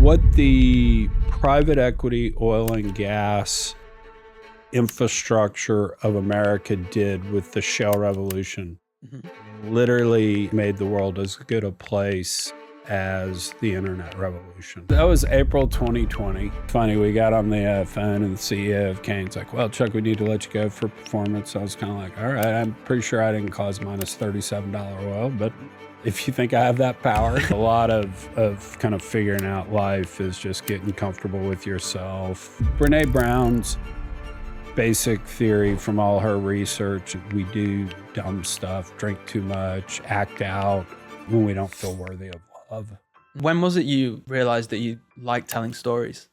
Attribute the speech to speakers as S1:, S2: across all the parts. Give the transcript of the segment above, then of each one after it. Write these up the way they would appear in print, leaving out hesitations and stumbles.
S1: what the private equity, oil and gas infrastructure of America did with the shale revolution literally made the world as good a place as the internet revolution. That was April 2020. Funny, we got on the phone and the CEO of Kane's like, well, Chuck, we need to let you go for performance. I was kind of like, all right, I'm pretty sure I didn't cause minus $37 oil, but if you think I have that power, a lot of kind of figuring out life is just getting comfortable with yourself. Brene Brown's basic theory from all her research, we do dumb stuff, drink too much, act out when we don't feel worthy of love.
S2: When was it you realized that you liked telling stories?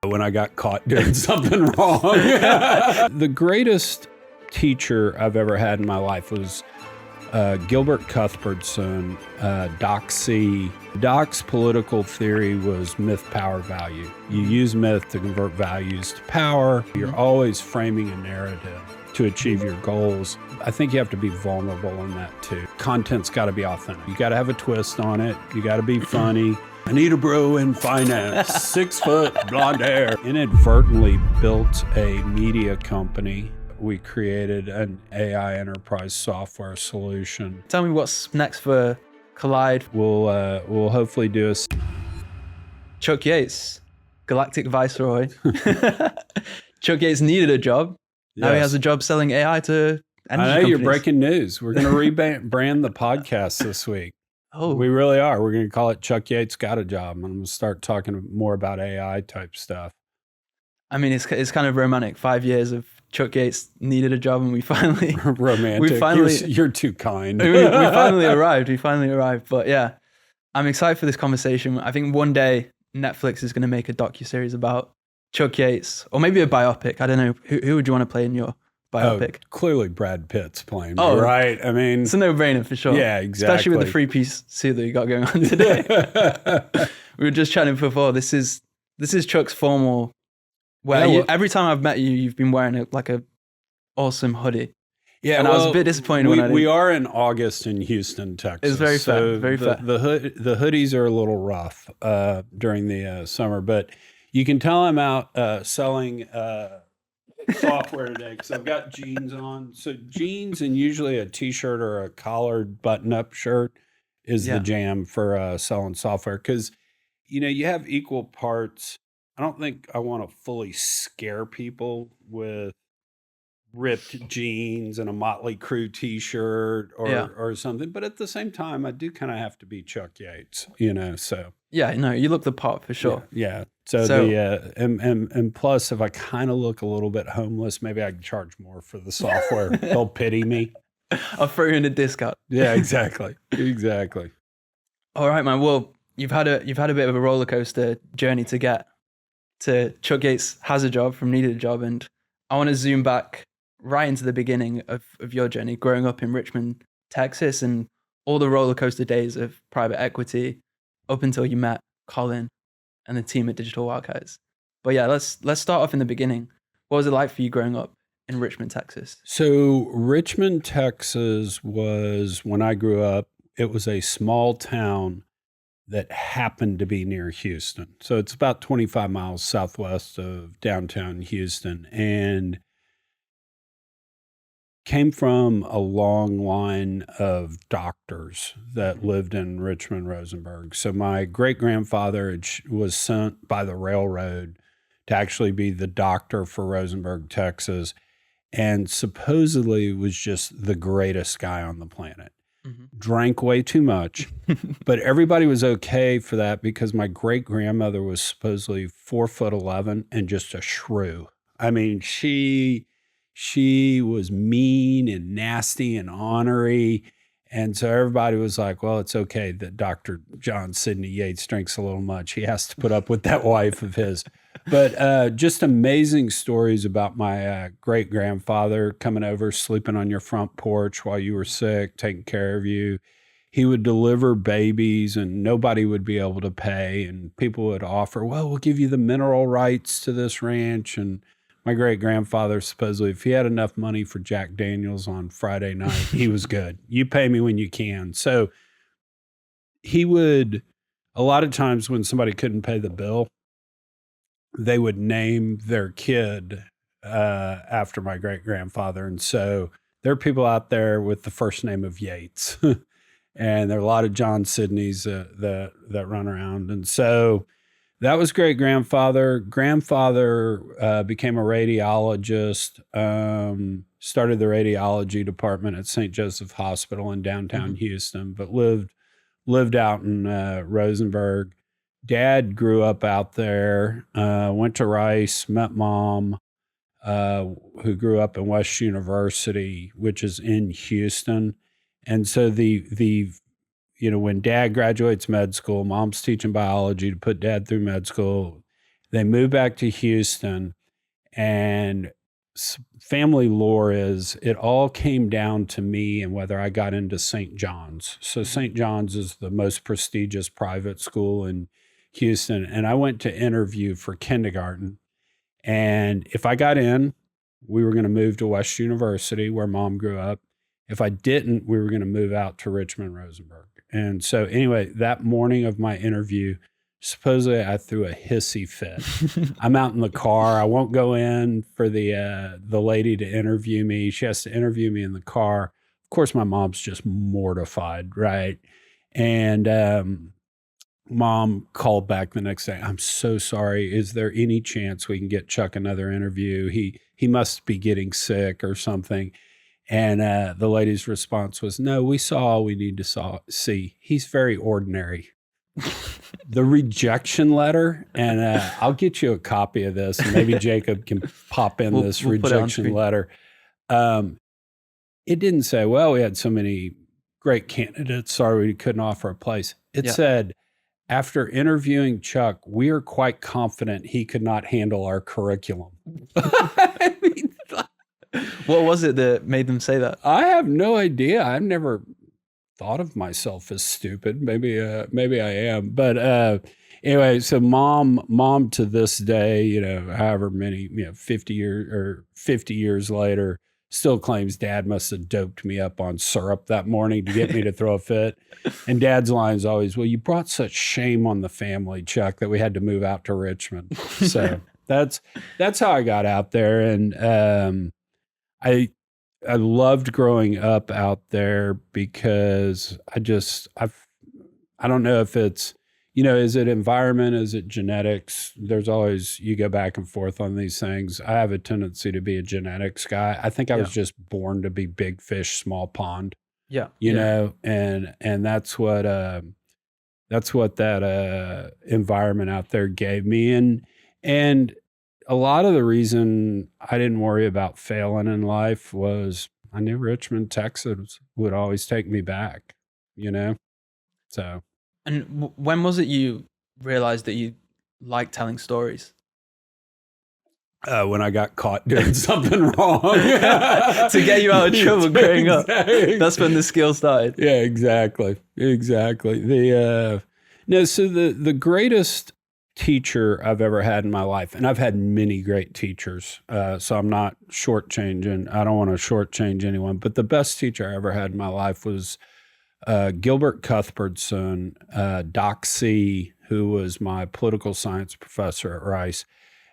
S1: When I got caught doing something wrong. The greatest teacher I've ever had in my life was Gilbert Cuthbertson, Doc C. Doc's political theory was myth, power, value. You use myth to convert values to power. You're always framing a narrative to achieve your goals. I think you have to be vulnerable in that too. Content's got to be authentic. You got to have a twist on it. You got to be funny. I need a bro in finance, 6 foot, blonde hair. Inadvertently built a media company. We created an AI enterprise software solution.
S2: Tell me what's next for Collide.
S1: We'll hopefully do a...
S2: Chuck Yates, Galactic Viceroy. Chuck Yates needed a job. Now he has a job selling AI to energy companies.
S1: You're breaking news. We're going to rebrand the podcast this week.
S2: Oh,
S1: we really are. We're going to call it Chuck Yates Got a Job. I'm going to start talking more about AI type stuff.
S2: I mean, it's kind of romantic. 5 years of Chuck Yates needed a job, and we finally
S1: romantic. You're too kind.
S2: we finally arrived. But yeah, I'm excited for this conversation. I think one day Netflix is going to make a docuseries about Chuck Yates, or maybe a biopic. I don't know. Who would you want to play in your biopic?
S1: Oh, clearly Brad Pitt's playing me, right? I mean,
S2: it's a no-brainer for sure.
S1: Yeah, exactly.
S2: Especially with the three-piece suit that you got going on today. We were just chatting before. This is Chuck's formal. Every time I've met you, you've been wearing a awesome hoodie.
S1: Yeah,
S2: and I was a bit disappointed when I didn't.
S1: We are in August in Houston, Texas.
S2: It's very fair.
S1: The hoodies are a little rough during the summer, but you can tell I'm out selling software today because I've got jeans on. So jeans and usually a t-shirt or a collared button-up shirt is the jam for selling software because, you have equal parts. I don't think I want to fully scare people with ripped jeans and a Motley Crue t-shirt or something. But at the same time, I do kind of have to be Chuck Yates, so.
S2: Yeah, no, you look the part for sure.
S1: Yeah. So and plus, if I kind of look a little bit homeless, maybe I can charge more for the software. They'll pity me.
S2: I'll throw you in a discount.
S1: Yeah, exactly. Exactly.
S2: All right, man. Well, you've had a bit of a roller coaster journey to get to Chuck Yates has a job from needed a job. And I want to zoom back right into the beginning of your journey, growing up in Richmond, Texas, and all the roller coaster days of private equity up until you met Colin and the team at Digital Wildcatters. But yeah, let's start off in the beginning. What was it like for you growing up in Richmond, Texas?
S1: So Richmond, Texas was, when I grew up, it was a small town that happened to be near Houston. So it's about 25 miles southwest of downtown Houston, and came from a long line of doctors that lived in Richmond, Rosenberg. So my great-grandfather was sent by the railroad to actually be the doctor for Rosenberg, Texas, and supposedly was just the greatest guy on the planet. Drank way too much, but everybody was okay for that because my great-grandmother was supposedly 4'11" and just a shrew. I mean, she was mean and nasty and ornery. And so everybody was like, well, it's okay that Dr. John Sidney Yates drinks a little much. He has to put up with that wife of his. But just amazing stories about my great-grandfather coming over, sleeping on your front porch while you were sick, taking care of you. He would deliver babies and nobody would be able to pay. And people would offer, well, we'll give you the mineral rights to this ranch. And my great-grandfather, supposedly, if he had enough money for Jack Daniels on Friday night, he was good. You pay me when you can. So he would a lot of times when somebody couldn't pay the bill, they would name their kid after my great grandfather. And so there are people out there with the first name of Yates, and there are a lot of John Sidneys that run around. And so that was great grandfather. Grandfather became a radiologist, started the radiology department at St. Joseph Hospital in downtown Houston, but lived out in Rosenberg. Dad grew up out there, went to Rice, met Mom, who grew up in West University, which is in Houston. And so when Dad graduates med school, Mom's teaching biology to put Dad through med school. They move back to Houston, and family lore is it all came down to me and whether I got into St. John's. So St. John's is the most prestigious private school in Houston, and I went to interview for kindergarten. And if I got in, we were going to move to West University, where Mom grew up. If I didn't, we were going to move out to Richmond, Rosenberg. And so anyway, that morning of my interview, supposedly I threw a hissy fit. I'm out in the car. I won't go in for the lady to interview me. She has to interview me in the car. Of course, my mom's just mortified, right? And Mom called back the next day. I'm so sorry. Is there any chance we can get Chuck another interview? He must be getting sick or something. And the lady's response was, no, we saw all we need to see. He's very ordinary. The rejection letter, and I'll get you a copy of this, and maybe Jacob can pop in this rejection letter. It didn't say, well, we had so many great candidates, sorry we couldn't offer a place. It said, after interviewing Chuck, we are quite confident he could not handle our curriculum.
S2: I mean, what was it that made them say that?
S1: I have no idea. I've never thought of myself as stupid. Maybe I am. But anyway, so mom to this day, however many, 50 years later, still claims Dad must have doped me up on syrup that morning to get me to throw a fit. And Dad's line is always, well, you brought such shame on the family, Chuck, that we had to move out to Richmond. So that's how I got out there. And I loved growing up out there because I don't know if it's, is it environment? Is it genetics? There's always, you go back and forth on these things. I have a tendency to be a genetics guy. I think I was just born to be big fish, small pond.
S2: Yeah.
S1: You know, and that's what that environment out there gave me. And a lot of the reason I didn't worry about failing in life was I knew Richmond, Texas would always take me back, so.
S2: And when was it you realized that you liked telling stories?
S1: When I got caught doing something wrong.
S2: To get you out of trouble growing up. That's when the skill started.
S1: Yeah, exactly. So the greatest teacher I've ever had in my life, and I've had many great teachers, so I'm not shortchanging. I don't want to shortchange anyone, but the best teacher I ever had in my life was Gilbert Cuthbertson, Doc C, who was my political science professor at Rice.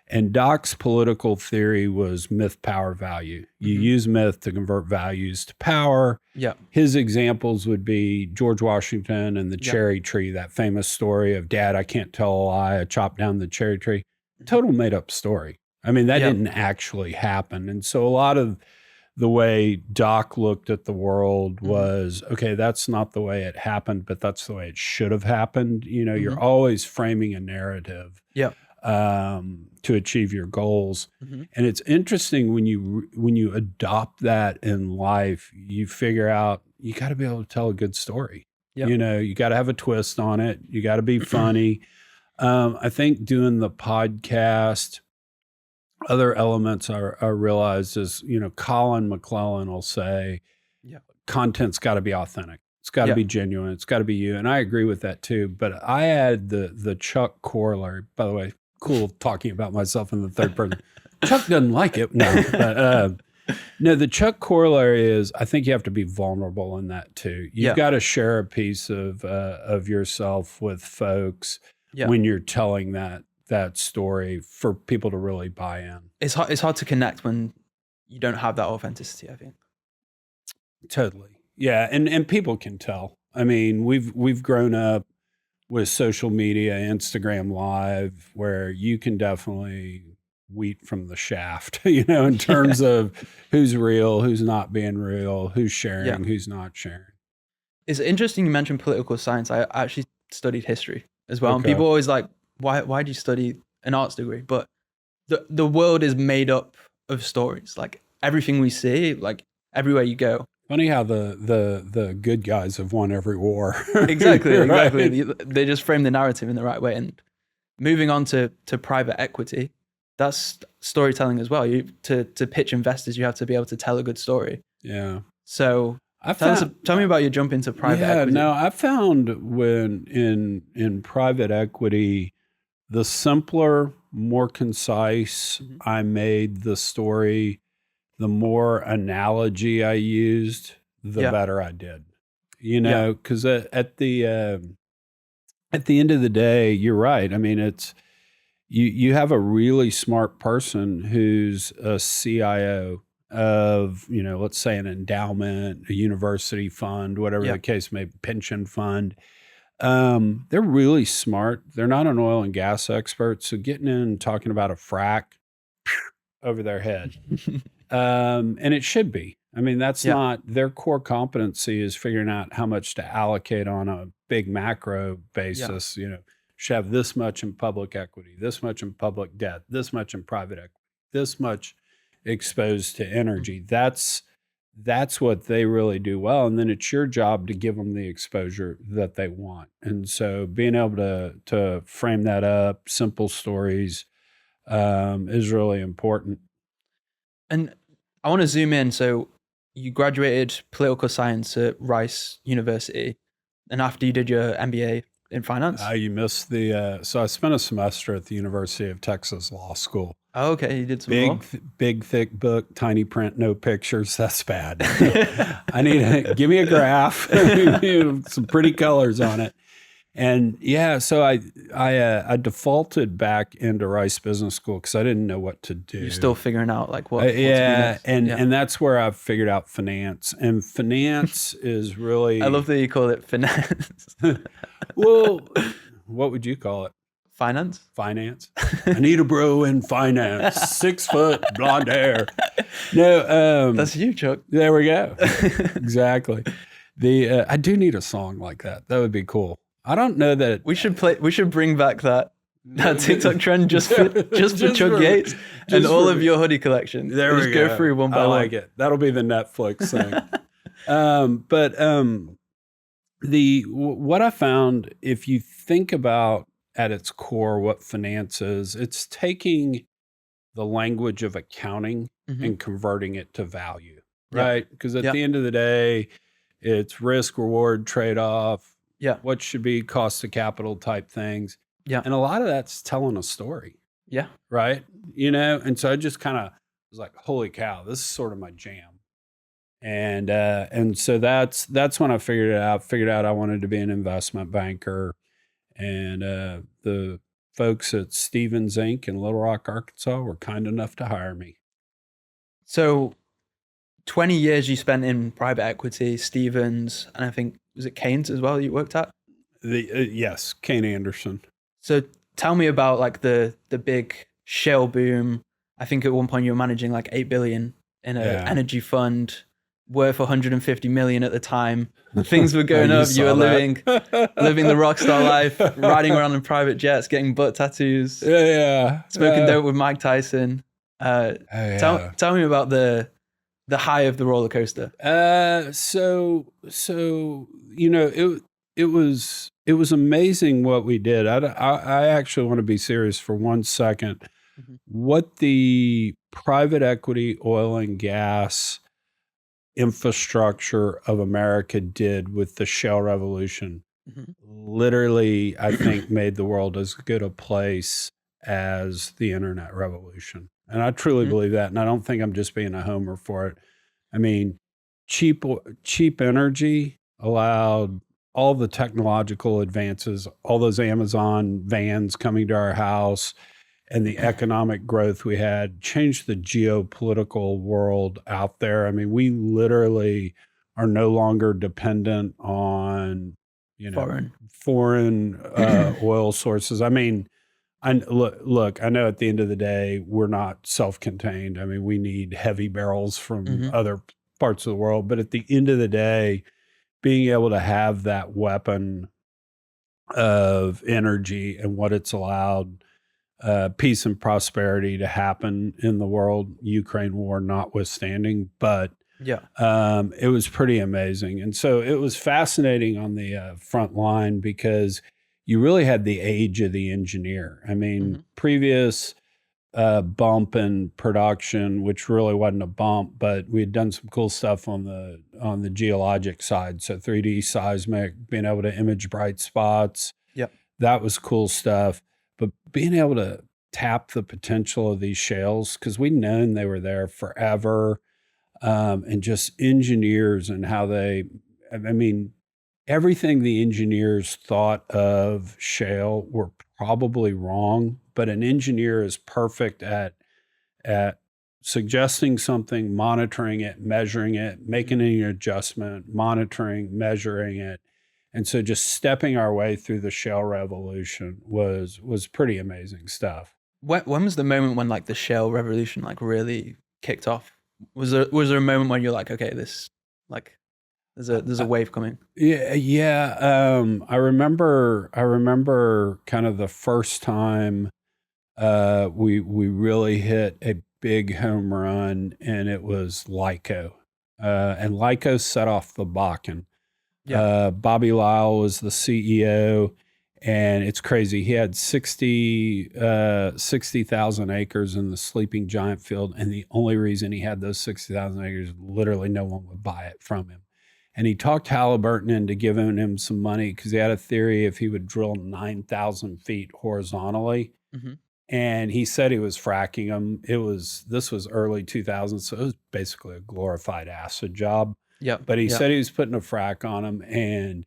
S1: And Doc's political theory was myth, power, value. You use myth to convert values to power.
S2: Yeah.
S1: His examples would be George Washington and the cherry tree, that famous story of Dad, I can't tell a lie, I chopped down the cherry tree. Total made up story. I mean, that didn't actually happen. And so a lot of the way Doc looked at the world was, okay, that's not the way it happened, but that's the way it should have happened. You're always framing a narrative.
S2: Yeah.
S1: To achieve your goals. And it's interesting when you adopt that in life, you figure out you got to be able to tell a good story. Yep. You got to have a twist on it. You got to be funny. I think doing the podcast, other elements I realized is, Colin McClellan will say, content's got to be authentic. It's got to be genuine. It's got to be you. And I agree with that too. But I add the Chuck corollary, by the way, cool talking about myself in the third person. Chuck doesn't like it. No, but No, the Chuck corollary is I think you have to be vulnerable in that too. You've got to share a piece of yourself with folks when you're telling that story for people to really buy in.
S2: It's hard to connect when you don't have that authenticity, I think.
S1: Totally. Yeah, and people can tell. I mean, we've grown up with social media, Instagram Live, where you can definitely wheat from the shaft, in terms of who's real, who's not being real, who's sharing, who's not sharing.
S2: It's interesting you mentioned political science. I actually studied history as well. Okay. And people always like, why do you study an arts degree? But the world is made up of stories. Like everything we see, like everywhere you go.
S1: Funny how the good guys have won every war.
S2: Exactly. They just frame the narrative in the right way. And moving on to private equity, that's storytelling as well. To pitch investors, you have to be able to tell a good story.
S1: Yeah.
S2: So tell me about your jump into private equity.
S1: No, I found when in private equity, the simpler, more concise I made the story, the more analogy I used, the better I did. Because at the end of the day, you're right. I mean, it's you have a really smart person who's a CIO of, let's say an endowment, a university fund, whatever the case may be, pension fund. They're really smart. They're not an oil and gas expert. So getting in and talking about a frack over their head. And it should be. I mean, that's not their core competency is figuring out how much to allocate on a big macro basis, should have this much in public equity, this much in public debt, this much in private equity, this much exposed to energy. That's what they really do well. And then it's your job to give them the exposure that they want. And so being able to frame that up, simple stories, is really important.
S2: And I want to zoom in. So you graduated political science at Rice University. And after you did your MBA in finance?
S1: You missed so I spent a semester at the University of Texas Law School.
S2: Oh, okay. You did some law?
S1: Big, thick book, tiny print, no pictures. That's bad. Give me a graph, some pretty colors on it. And so I defaulted back into Rice Business School because I didn't know what to do.
S2: You're still figuring out like what.
S1: And that's where I've figured out finance. And finance is really.
S2: I love that you call it finance.
S1: Well, what would you call it?
S2: Finance.
S1: I need a bro in finance. 6 foot, blonde hair. No,
S2: that's you, Chuck.
S1: There we go. Exactly. I do need a song like that. That would be cool. I don't know that
S2: we should bring back that TikTok trend just for Chuck Yates and all of your hoodie collection.
S1: There we
S2: go through one by one.
S1: I like it. That'll be the Netflix thing. What I found, if you think about at its core what finance is, it's taking the language of accounting and converting it to value, right? Because at the end of the day, it's risk, reward, trade-off.
S2: Yeah.
S1: What should be cost of capital type things.
S2: Yeah.
S1: And a lot of that's telling a story.
S2: Yeah.
S1: Right. And so I just kind of was like, holy cow, this is sort of my jam. And so that's when I figured out I wanted to be an investment banker. And the folks at Stevens Inc. in Little Rock, Arkansas were kind enough to hire me.
S2: So 20 years you spent in private equity, Stevens, and I think, was it Keynes as well you worked at?
S1: Yes, Kane Anderson.
S2: So tell me about like the big shale boom. I think at one point you were managing like 8 billion in an energy fund worth 150 million at the time. Things were going up. You were living the rock star life, riding around in private jets, getting butt tattoos. Smoking dope with Mike Tyson. Tell me about the high of the roller coaster.
S1: So it was amazing what we did. I actually want to be serious for 1 second. What the private equity, oil and gas infrastructure of America did with the shale revolution literally, I think, made the world as good a place as the internet revolution. And I truly believe that. And I don't think I'm just being a homer for it. I mean, cheap energy allowed all the technological advances, all those Amazon vans coming to our house, and the economic growth we had changed the geopolitical world out there. I mean, we literally are no longer dependent on, foreign oil sources. I mean, look, I know at the end of the day, we're not self-contained. I mean, we need heavy barrels from other parts of the world. But at the end of the day, being able to have that weapon of energy and what it's allowed peace and prosperity to happen in the world, Ukraine war notwithstanding. But it was pretty amazing. And so it was fascinating on the front line because you really had the age of the engineer. I mean, previous bump in production, which really wasn't a bump, but we had done some cool stuff on the geologic side. So 3D seismic, being able to image bright spots. That was cool stuff. But being able to tap the potential of these shales, because we'd known they were there forever, and just engineers and how I mean, everything the engineers thought of shale were probably wrong, but an engineer is perfect at suggesting something, monitoring it, measuring it, making an adjustment, monitoring, measuring it. And so just stepping our way through the shale revolution was pretty amazing stuff.
S2: When was the moment when like the shale revolution like really kicked off? Was there a moment when you're like, okay, this like there's a wave coming?
S1: Yeah. I remember kind of the first time we really hit a big home run, and it was Lyco. And Lyco set off the Bakken. Bobby Lyle was the CEO, and it's crazy. He had 60,000 acres in the sleeping giant field, and the only reason he had those 60,000 acres, literally no one would buy it from him. And he talked Halliburton into giving him some money because he had a theory if he would drill 9,000 feet horizontally. And he said he was fracking them. This was early 2000s, so it was basically a glorified acid job. But he said he was putting a frack on them, and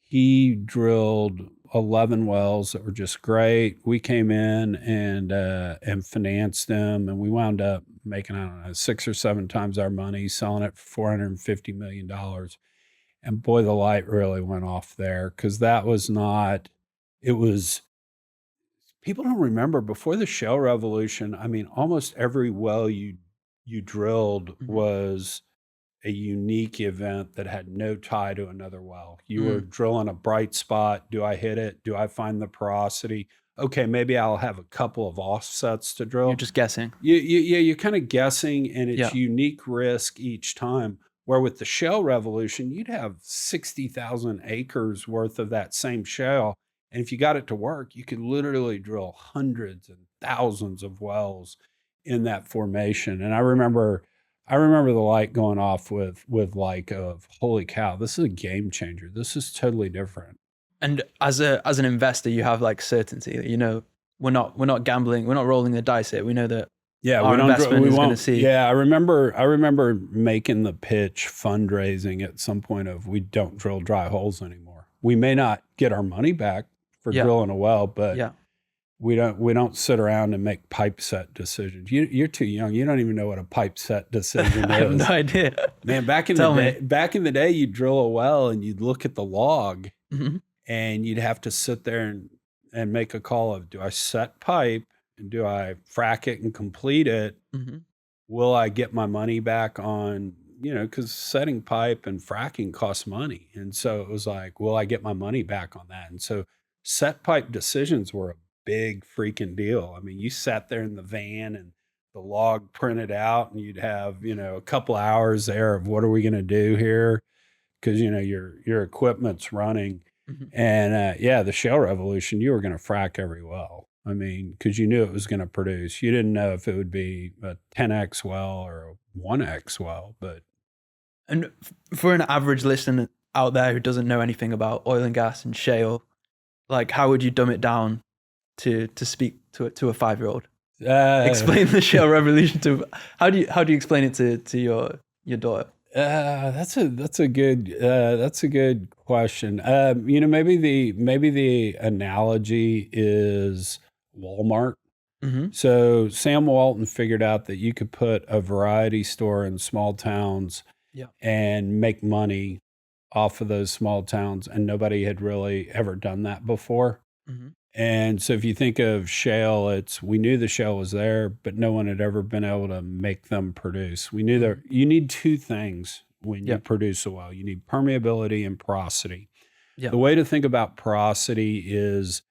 S1: he drilled 11 wells that were just great. We came in and financed them, and we wound up making, I don't know, 6 or 7 times our money, selling it for $450 million. And boy, the light really went off there, because people don't remember, before the shale revolution, I mean, almost every well you drilled was a unique event that had no tie to another well. You were drilling a bright spot. Do I hit it? Do I find the porosity? Okay, maybe I'll have a couple of offsets to drill.
S2: You're just guessing.
S1: You're kind of guessing, and it's unique risk each time. Where with the shale revolution, you'd have 60,000 acres worth of that same shale. And if you got it to work, you could literally drill hundreds and thousands of wells in that formation. And I remember the light going off with like, of holy cow, this is a game changer. This is totally different.
S2: And as an investor, you have like certainty that, you know, we're not gambling, we're not rolling the dice here. We know that our investment is going to see.
S1: Yeah, I remember making the pitch fundraising at some point of, we don't drill dry holes anymore. We may not get our money back for drilling a well, but we don't sit around and make pipe set decisions. You're too young. You don't even know what a pipe set decision is.
S2: I have no idea.
S1: Man, back in the day, you'd drill a well and you'd look at the log, and you'd have to sit there and make a call of, do I set pipe and do I frack it and complete it? Will I get my money back on, because setting pipe and fracking costs money. And so it was like, will I get my money back on that? And so set pipe decisions were a big freaking deal. I mean, you sat there in the van and the log printed out, and you'd have, a couple hours there of, what are we going to do here? Because, your equipment's running. And the shale revolution, you were going to frack every well. I mean, because you knew it was going to produce. You didn't know if it would be a 10x well or a 1x well, but.
S2: And for an average listener out there who doesn't know anything about oil and gas and shale, like, how would you dumb it down to speak to a 5-year-old?
S1: Uh,
S2: Explain the shale revolution to how do you explain it to your daughter?
S1: that's a good question. Maybe the analogy is Walmart.
S2: Mm-hmm.
S1: So Sam Walton figured out that you could put a variety store in small towns
S2: Yeah.
S1: and make money off of those small towns, and nobody had really ever done that before.
S2: Mm-hmm.
S1: And so if you think of shale, we knew the shale was there, but no one had ever been able to make them produce. We knew that you need two things when you produce a well. You need permeability and porosity.
S2: Yeah.
S1: The way to think about porosity is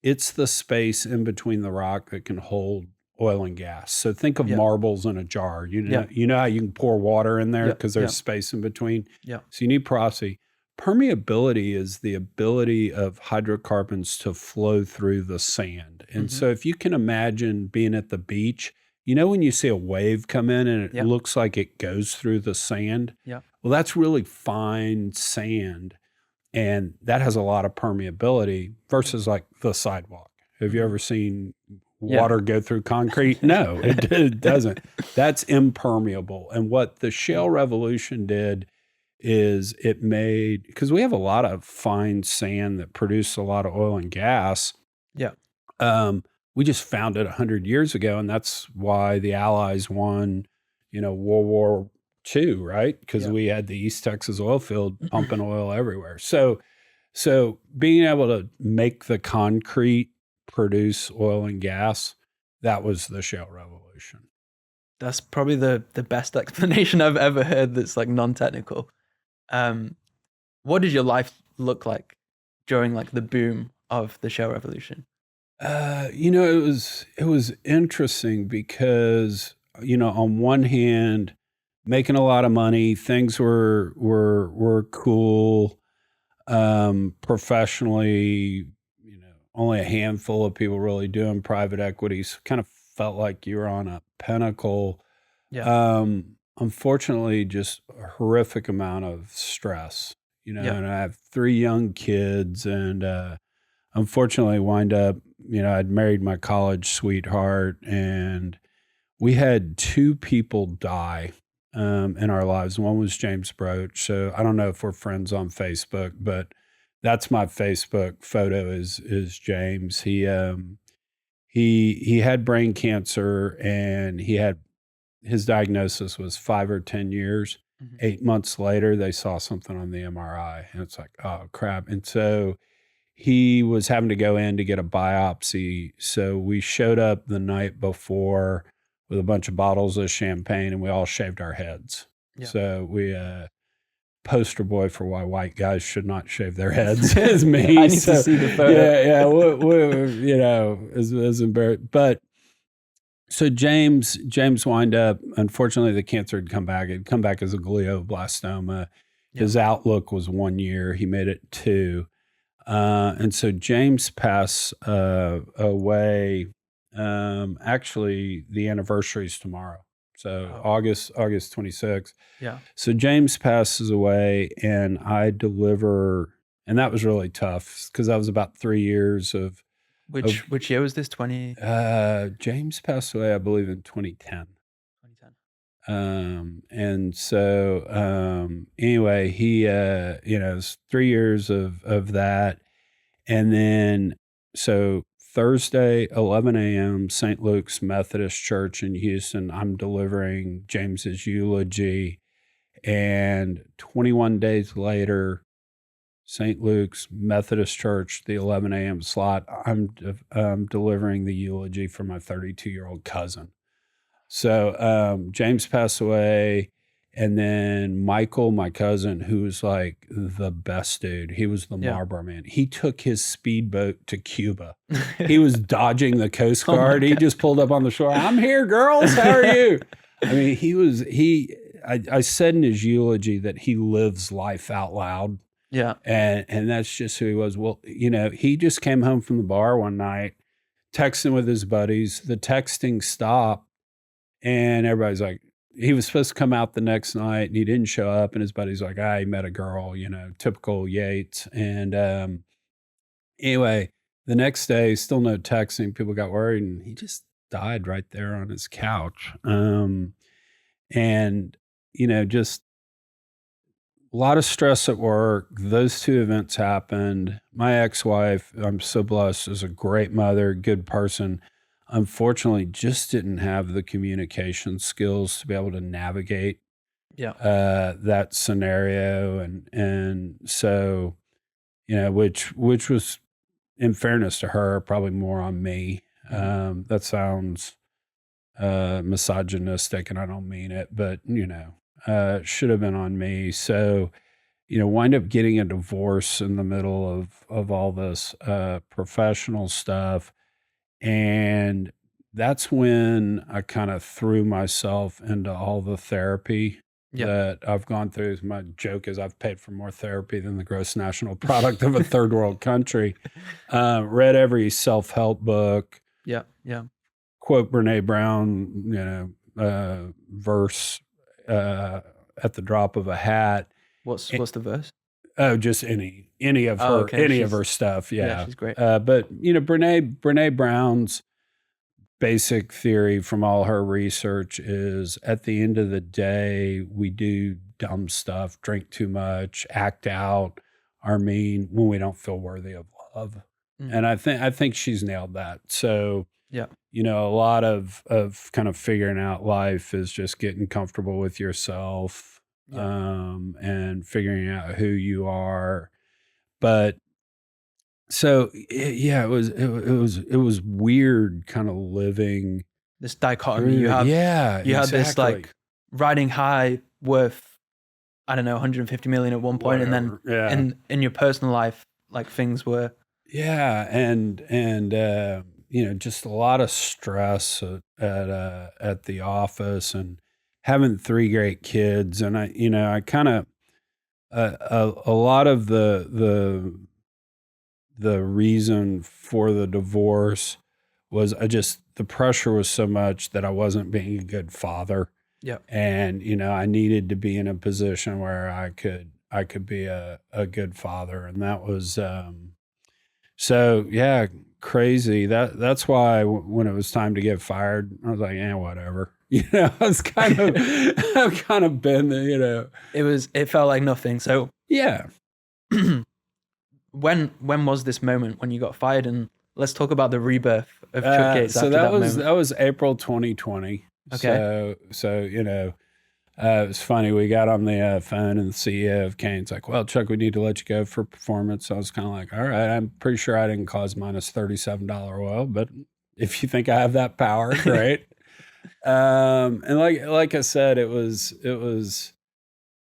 S1: it's the space in between the rock that can hold oil and gas. So think of marbles in a jar. You know how you can pour water in there because there's space in between.
S2: Yeah.
S1: So you need porosity. Permeability is the ability of hydrocarbons to flow through the sand. And so if you can imagine being at the beach, when you see a wave come in and it looks like it goes through the sand?
S2: Yeah.
S1: Well, that's really fine sand. And that has a lot of permeability versus like the sidewalk. Have you ever seen water go through concrete? No, it doesn't. That's impermeable. And what the shale revolution did is it made, because we have a lot of fine sand that produce a lot of oil and gas.
S2: Yeah.
S1: We just found it 100 years ago, and that's why the Allies won, World War II, right? Because we had the East Texas oil field pumping oil everywhere. So being able to make the concrete produce oil and gas, that was the shale revolution.
S2: That's probably the best explanation I've ever heard that's like non-technical. What did your life look like during like the boom of the shale revolution?
S1: It was interesting because, on one hand, making a lot of money, things were cool. Professionally, only a handful of people really doing private equities. Kind of felt like you were on a pinnacle.
S2: Yeah.
S1: Unfortunately, just a horrific amount of stress, and I have 3 young kids, and unfortunately wind up, I'd married my college sweetheart, and we had 2 people die in our lives. One was James Broach. So I don't know if we're friends on Facebook, but that's my Facebook photo is James. He had brain cancer, and his diagnosis was 5 or 10 years. 8 months later, they saw something on the MRI, and it's like, oh crap. And so he was having to go in to get a biopsy. So we showed up the night before with a bunch of bottles of champagne, and we all shaved our heads. Yeah. So we poster boy for why white guys should not shave their heads is me.
S2: I need to see the photo.
S1: Yeah. Is embarrassed. But so James wind up, unfortunately, the cancer had come back. It had come back as a glioblastoma. Yeah. His outlook was 1 year. He made it 2. And so James passed away. Actually, the anniversary is tomorrow. So August 26th. Yeah. So James passes away, and I deliver, and that was really tough because that was about 3 years of.
S2: Which year was this? 20?
S1: James passed away, I believe, in 2010.
S2: 2010.
S1: And so anyway, he it was 3 years of that, and then so Thursday, 11 a.m., St. Luke's Methodist Church in Houston, I'm delivering James's eulogy, and 21 days later, St. Luke's Methodist Church, the 11 a.m. slot, I'm delivering the eulogy for my 32-year-old cousin. So James passed away, and then Michael, my cousin, who was like the best dude, he was the Marlboro man. He took his speedboat to Cuba. He was dodging the Coast Guard. He just pulled up on the shore. I'm here, girls. How are you? I mean, I said in his eulogy that he lives life out loud.
S2: Yeah.
S1: And that's just who he was. Well, he just came home from the bar one night, texting with his buddies. The texting stopped, and everybody's like, he was supposed to come out the next night, and he didn't show up. And his buddy's like, he met a girl, typical Yates. And anyway, the next day, still no texting. People got worried, and he just died right there on his couch. And just a lot of stress at work. Those two events happened. My ex-wife, I'm so blessed, is a great mother, good person. Unfortunately, just didn't have the communication skills to be able to navigate that scenario, and so which was, in fairness to her, probably more on me. That sounds misogynistic, and I don't mean it, but it should have been on me. So wind up getting a divorce in the middle of all this professional stuff. And that's when I kind of threw myself into all the therapy that I've gone through. My joke is I've paid for more therapy than the gross national product of a third world country. Read every self-help book.
S2: Yeah.
S1: Quote Brene Brown, verse at the drop of a hat.
S2: What's the verse?
S1: Oh, just any of her, of her stuff. Yeah,
S2: she's great.
S1: But Brene Brown's basic theory from all her research is, at the end of the day, we do dumb stuff, drink too much, act out, are mean when we don't feel worthy of love. And I think she's nailed that. So a lot of kind of figuring out life is just getting comfortable with yourself. And figuring out who you are. But so it was weird kind of living
S2: this dichotomy. You had this like riding high worth, I don't know, 150 million at one point, and then in your personal life, like things were
S1: and just a lot of stress at the office, and having 3 great kids. And I kind of, a lot of the reason for the divorce was the pressure was so much that I wasn't being a good father.
S2: Yeah.
S1: And, I needed to be in a position where I could be a good father. And that was, crazy. That's why when it was time to get fired, I was like, whatever. I was I've kind of been,
S2: it felt like nothing. So
S1: yeah.
S2: When was this moment when you got fired? And let's talk about the rebirth of Chuck Yates.
S1: So that was April 2020.
S2: Okay.
S1: So it was funny. We got on the phone, and the CEO of Kane's like, "Well, Chuck, we need to let you go for performance." So I was kind of like, "All right, I'm pretty sure I didn't cause minus $37 oil, but if you think I have that power, great." And like I said, it was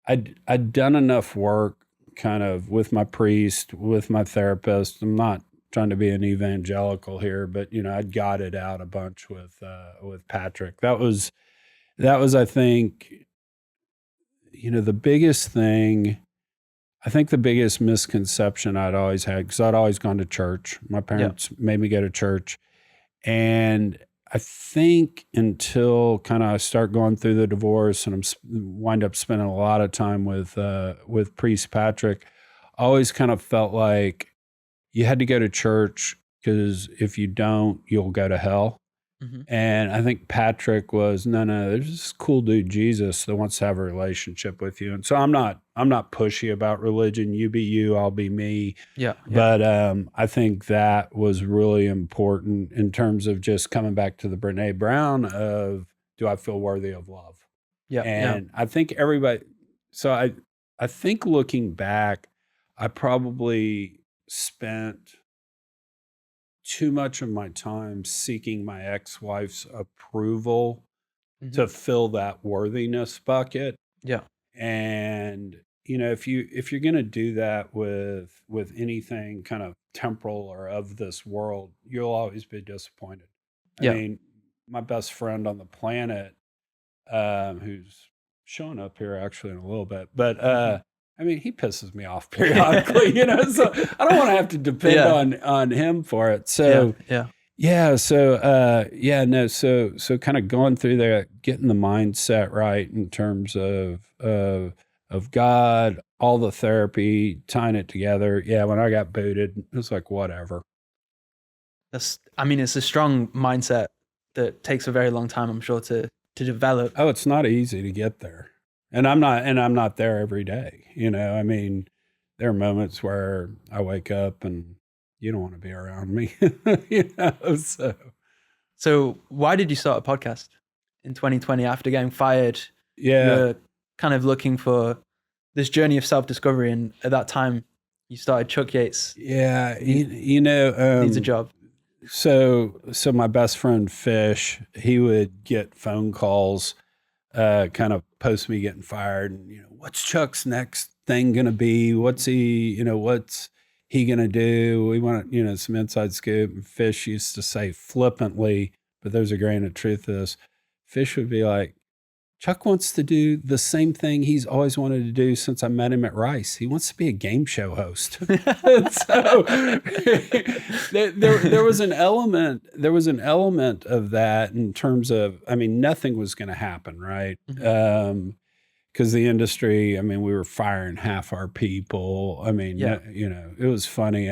S1: I'd done enough work kind of with my priest, with my therapist. I'm not trying to be an evangelical here, but I'd got it out a bunch with Patrick. That was I think the biggest thing. I think the biggest misconception I'd always had, because I'd always gone to church. My parents made me go to church, and I think until kind of I start going through the divorce, and wind up spending a lot of time with Priest Patrick, I always kind of felt like you had to go to church, because if you don't, you'll go to hell. Mm-hmm. And I think Patrick was, no, there's this cool dude, Jesus, that wants to have a relationship with you. And so I'm not pushy about religion. You be you, I'll be me.
S2: Yeah.
S1: But I think that was really important in terms of just coming back to the Brene Brown of, do I feel worthy of love?
S2: Yeah.
S1: And I think everybody, so I think looking back, I probably spent too much of my time seeking my ex-wife's approval to fill that worthiness bucket.
S2: Yeah.
S1: And if you're going to do that with anything kind of temporal or of this world, you'll always be disappointed. I mean, my best friend on the planet, who's showing up here actually in a little bit, but I mean, he pisses me off periodically, so I don't want to have to depend on him for it. So, so kind of going through there, getting the mindset right in terms of God, all the therapy, tying it together. Yeah, when I got booted, it was like, whatever.
S2: It's a strong mindset that takes a very long time, I'm sure, to develop.
S1: Oh, it's not easy to get there. And I'm not there every day. I mean, there are moments where I wake up and you don't want to be around me.
S2: So why did you start a podcast in 2020 after getting fired?
S1: Yeah.
S2: You're kind of looking for this journey of self-discovery, and at that time you started Chuck Yates.
S1: Yeah,
S2: Needs a job.
S1: So my best friend Fish, he would get phone calls, kind of post me getting fired, and what's Chuck's next thing gonna be? What's he gonna do? We want some inside scoop. And Fish used to say flippantly, but there's a grain of truth to this. Fish would be like, Chuck wants to do the same thing he's always wanted to do since I met him at Rice. He wants to be a game show host. So there was an element of that in terms of, nothing was going to happen, right?
S2: Mm-hmm.
S1: Because the industry, we were firing half our people. It was funny.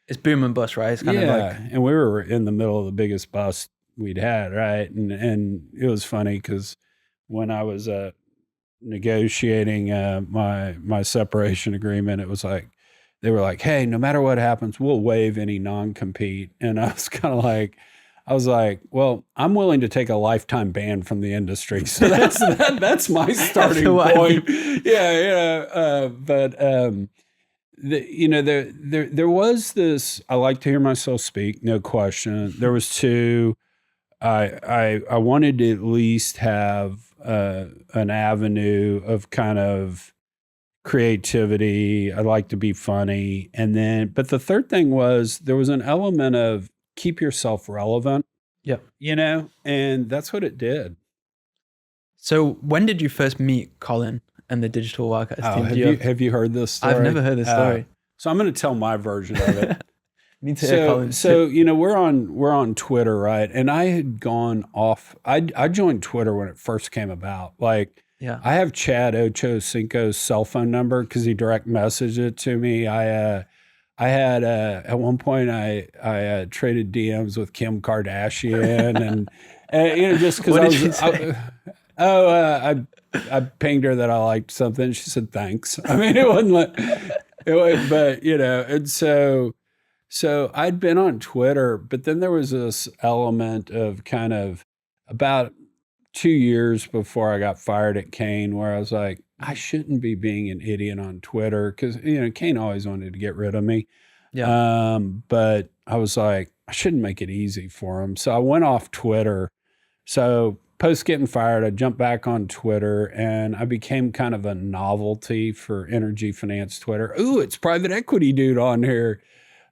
S2: It's boom and bust, right? It's kind of like,
S1: and we were in the middle of the biggest bust we'd had, right? And it was funny because when I was negotiating my separation agreement, it was like, they were like, hey, no matter what happens, we'll waive any non-compete. And I was like, well, I'm willing to take a lifetime ban from the industry. So that's my starting point. There was this, I like to hear myself speak, no question. There was two. I wanted to at least have an avenue of kind of creativity. I like to be funny. But the third thing was there was an element of keep yourself relevant.
S2: Yeah.
S1: And that's what it did.
S2: So when did you first meet Colin and the Digital Wildcatters team?
S1: Have you heard this story?
S2: I've never heard this story.
S1: So I'm going to tell my version of it.
S2: Me too, Colin.
S1: So we're on Twitter, right? And I had gone off. I joined Twitter when it first came about. Like,
S2: yeah,
S1: I have Chad Ochocinco's cell phone number because he direct messaged it to me. I had at one point I traded DMs with Kim Kardashian, and just because I pinged her that I liked something. She said thanks. It wasn't like but and so I'd been on Twitter, but then there was this element of kind of about 2 years before I got fired at Kane where I was like, I shouldn't be being an idiot on Twitter because, Kane always wanted to get rid of me.
S2: Yeah.
S1: But I was like, I shouldn't make it easy for him. So I went off Twitter. So post getting fired, I jumped back on Twitter and I became kind of a novelty for energy finance Twitter. Ooh, it's private equity dude on here.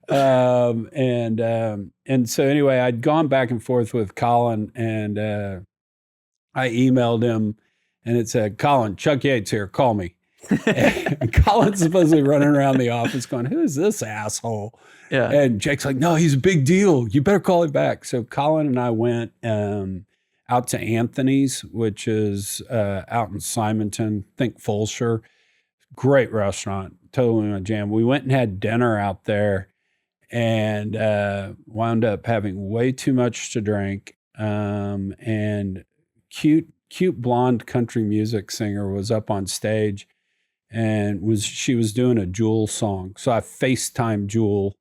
S1: And so anyway, I'd gone back and forth with Colin and I emailed him and it said, Colin, Chuck Yates here, call me. And Colin's supposedly running around the office going, who is this asshole?
S2: Yeah.
S1: And Jake's like, no, he's a big deal. You better call him back. So Colin and I went out to Anthony's, which is out in Simonton, think Fulshire. Great restaurant, totally my jam. We went and had dinner out there and wound up having way too much to drink. And cute blonde country music singer was up on stage and she was doing a Jewel song. So I FaceTimed Jewel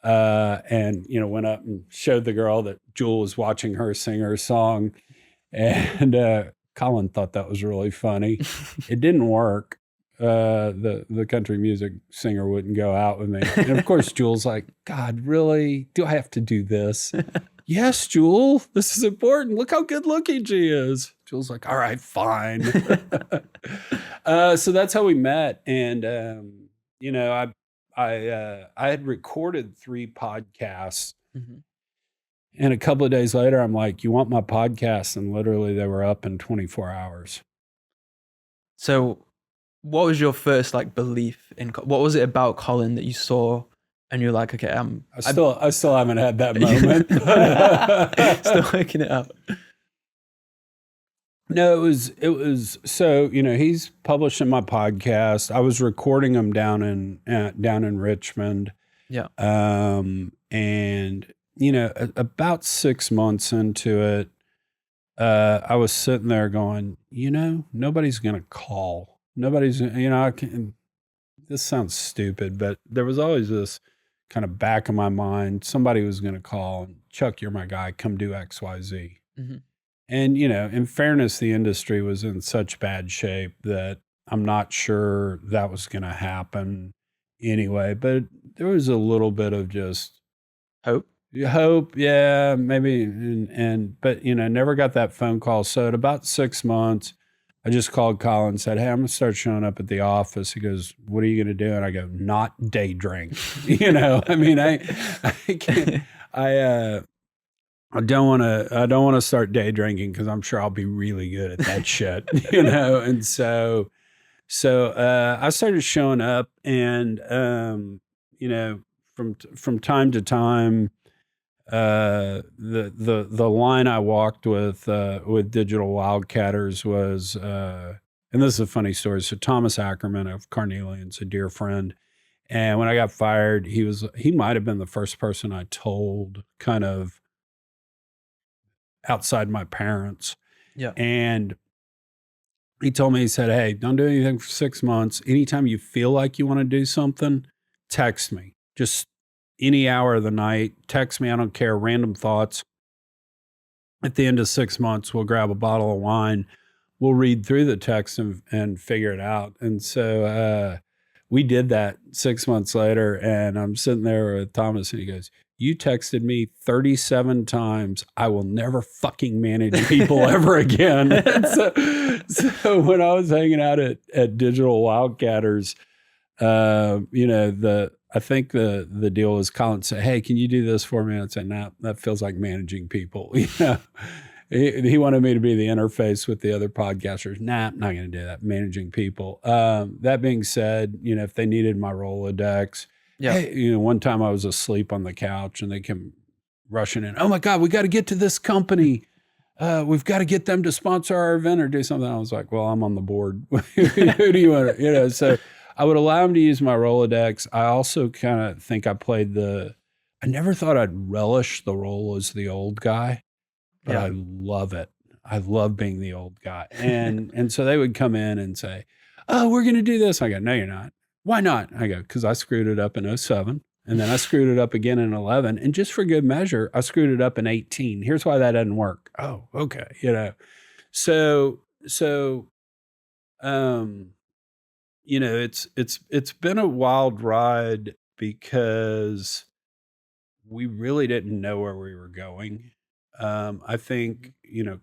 S1: and went up and showed the girl that Jewel was watching her sing her song. And Colin thought that was really funny. It didn't work. The country music singer wouldn't go out with me. And of course, Jewel's like, God, really? Do I have to do this? Yes, Jewel, this is important. Look how good looking she is. Jewel's like, all right, fine. So that's how we met. And, I had recorded 3 podcasts.
S2: Mm-hmm.
S1: And a couple of days later, I'm like, you want my podcast? And literally they were up in 24 hours.
S2: So what was your first belief in, what was it about Colin that you saw and you're like, okay,
S1: I still haven't had that moment.
S2: Still working it out.
S1: No, it was so, he's publishing my podcast. I was recording him down in Richmond.
S2: Yeah.
S1: And about 6 months into it, I was sitting there going, nobody's going to call. Nobody's, this sounds stupid, but there was always this kind of back of my mind, somebody was going to call, Chuck, you're my guy, come do X, Y, Z.
S2: Mm-hmm.
S1: And, in fairness, the industry was in such bad shape that I'm not sure that was going to happen anyway, but there was a little bit of just
S2: Hope.
S1: Yeah, maybe. But, never got that phone call. So at about 6 months, I just called Colin and said, hey, I'm going to start showing up at the office. He goes, what are you going to do? And I go, not day drink. I can't, I don't want to start day drinking because I'm sure I'll be really good at that shit, And so I started showing up and, from time to time, the line I walked with Digital Wildcatters was, and this is a funny story. So Thomas Ackerman of Carnelian's a dear friend. And when I got fired, he might've been the first person I told kind of outside my parents.
S2: Yeah.
S1: And he told me, he said, hey, don't do anything for 6 months. Anytime you feel like you want to do something, text me. Just any hour of the night, text me. I don't care. Random thoughts. At the end of 6 months, we'll grab a bottle of wine. We'll read through the text and figure it out. And so we did that 6 months later. And I'm sitting there with Thomas and he goes, you texted me 37 times. I will never fucking manage people ever again. So when I was hanging out at Digital Wildcatters, I think the deal was Colin said, hey, can you do this for me? And I'd say, nah, that feels like managing people. He wanted me to be the interface with the other podcasters. Nah, I'm not going to do that. Managing people. That being said, if they needed my Rolodex,
S2: yeah.
S1: Hey, one time I was asleep on the couch and they came rushing in. Oh my God, we got to get to this company. We've got to get them to sponsor our event or do something. I was like, well, I'm on the board. Who do you want to, so I would allow them to use my Rolodex. I also kind of think I never thought I'd relish the role as the old guy, but yeah. I love it. I love being the old guy. And so they would come in and say, oh, we're going to do this. I go, no, you're not. Why not? I go, because I screwed it up in 2007. And then I screwed it up again in 2011. And just for good measure, I screwed it up in 2018. Here's why that doesn't work. Oh, okay. So it's been a wild ride because we really didn't know where we were going. I think,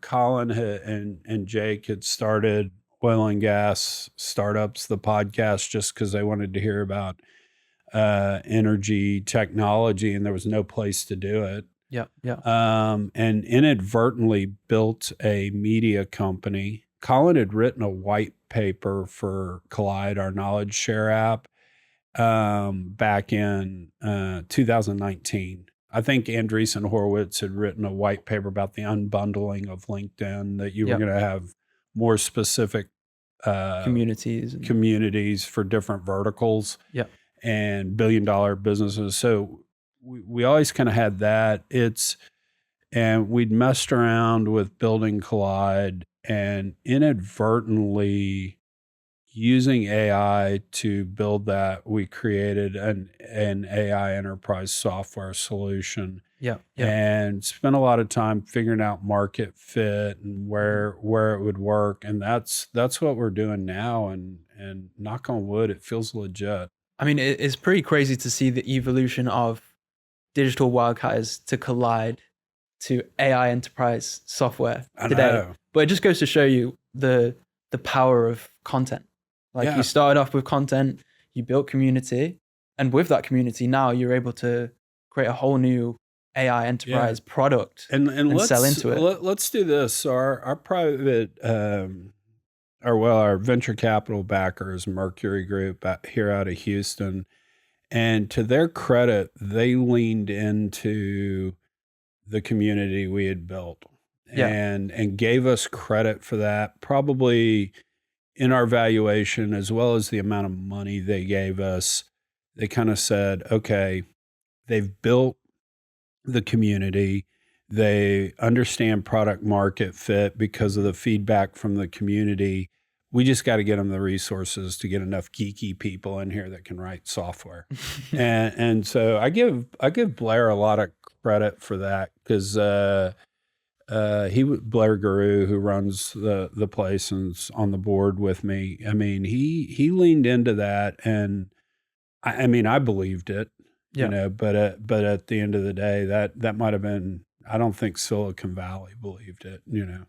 S1: Colin and Jake had started oil and gas startups, the podcast, just because they wanted to hear about energy technology, and there was no place to do it.
S2: Yeah.
S1: And inadvertently built a media company. Colin had written a white paper for Collide, our knowledge share app, back in 2019. I think Andreessen Horowitz had written a white paper about the unbundling of LinkedIn, that you were going to have more specific communities for different verticals.
S2: Yeah.
S1: And billion-dollar businesses. So we always kind of had that. And we'd messed around with building Collide and inadvertently using AI to build that, we created an AI enterprise software solution.
S2: Yeah.
S1: And spent a lot of time figuring out market fit and where it would work. And that's what we're doing now. And knock on wood, it feels legit.
S2: I mean, it's pretty crazy to see the evolution of Digital Wildcatters to Collide to AI enterprise software today. But it just goes to show you the power of content. Like you started off with content, you built community, and with that community now you're able to create a whole new AI enterprise product and sell into it.
S1: Let's do this. So our private our venture capital backer is Mercury Group here out of Houston. And to their credit, they leaned into the community we had built and gave us credit for that, probably in our valuation, as well as the amount of money they gave us. They kind of said, okay, they've built the community. They understand product market fit because of the feedback from the community. We just got to get them the resources to get enough geeky people in here that can write software. and so I give Blair a lot of credit for that, because Blair Guru, who runs the place and's on the board with me. I mean, he leaned into that, and I mean, I believed it,
S2: Yeah.
S1: you know, but at the end of the day, that might have been, I don't think Silicon Valley believed it, you know.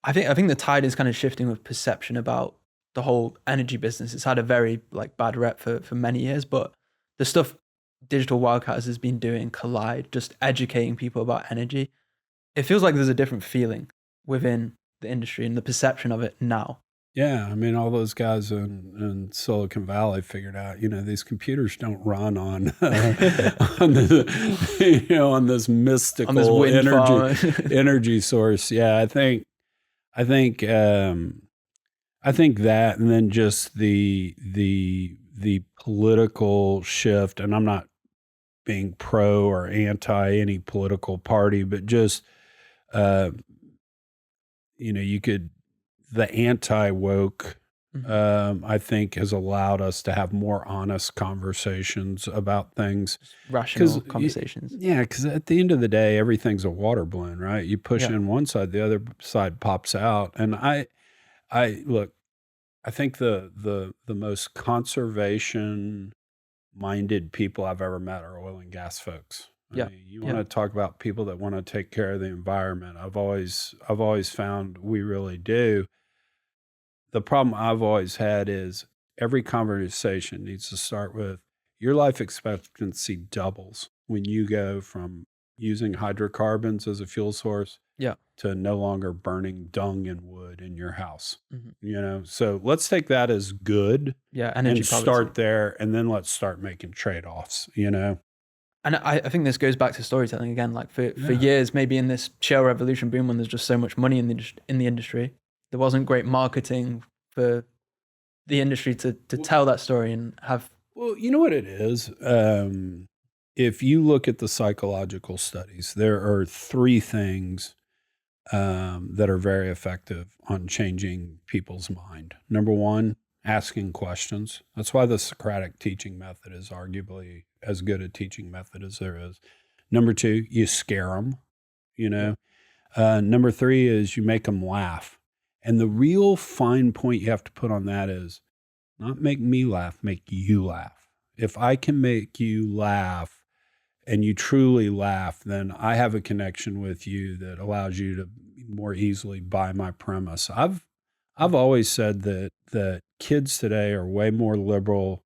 S2: I think the tide is kind of shifting with perception about the whole energy business. It's had a very like bad rep for many years, but the stuff Digital Wildcatters has been doing, Collide, just educating people about energy, it feels like there's a different feeling within the industry and the perception of it now.
S1: Yeah, I mean, all those guys in Silicon Valley figured out, you know, these computers don't run on on this mystical
S2: On this wind farm.
S1: energy source. Yeah, I think that, and then just the political shift. And I'm not being pro or anti any political party, but just the anti-woke, I think, has allowed us to have more honest conversations about things.
S2: Rational conversations.
S1: Yeah, because at the end of the day, everything's a water balloon, right? You push in one side, the other side pops out. And I think the most conservation-minded people I've ever met are oil and gas folks. I mean, you want to talk about people that want to take care of the environment. I've always found we really do. The problem I've always had is every conversation needs to start with your life expectancy doubles when you go from using hydrocarbons as a fuel source to no longer burning dung and wood in your house. You know, so let's take that as good and start there, and then let's start making trade-offs, you know.
S2: And I think this goes back to storytelling again. Like for years, maybe in this shale revolution boom, when there's just so much money in the industry, there wasn't great marketing for the industry to tell that story and have.
S1: Well, you know what it is? If you look at the psychological studies, there are three things that are very effective on changing people's mind. Number one, asking questions. That's why the Socratic teaching method is arguably as good a teaching method as there is. Number two, you scare them, you know. Number three is you make them laugh. And the real fine point you have to put on that is not make me laugh, make you laugh. If I can make you laugh and you truly laugh, then I have a connection with you that allows you to more easily buy my premise. I've always said that kids today are way more liberal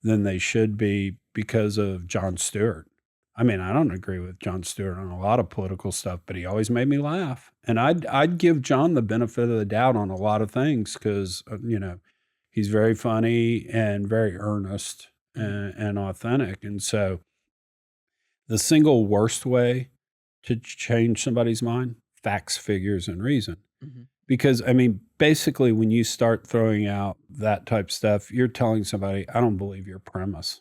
S1: than they should be because of Jon Stewart. I mean, I don't agree with Jon Stewart on a lot of political stuff, but he always made me laugh. And I'd give Jon the benefit of the doubt on a lot of things because, you know, he's very funny and very earnest and authentic. And so the single worst way to change somebody's mind, facts, figures, and reason. Because, I mean, basically when you start throwing out that type of stuff, you're telling somebody, I don't believe your premise.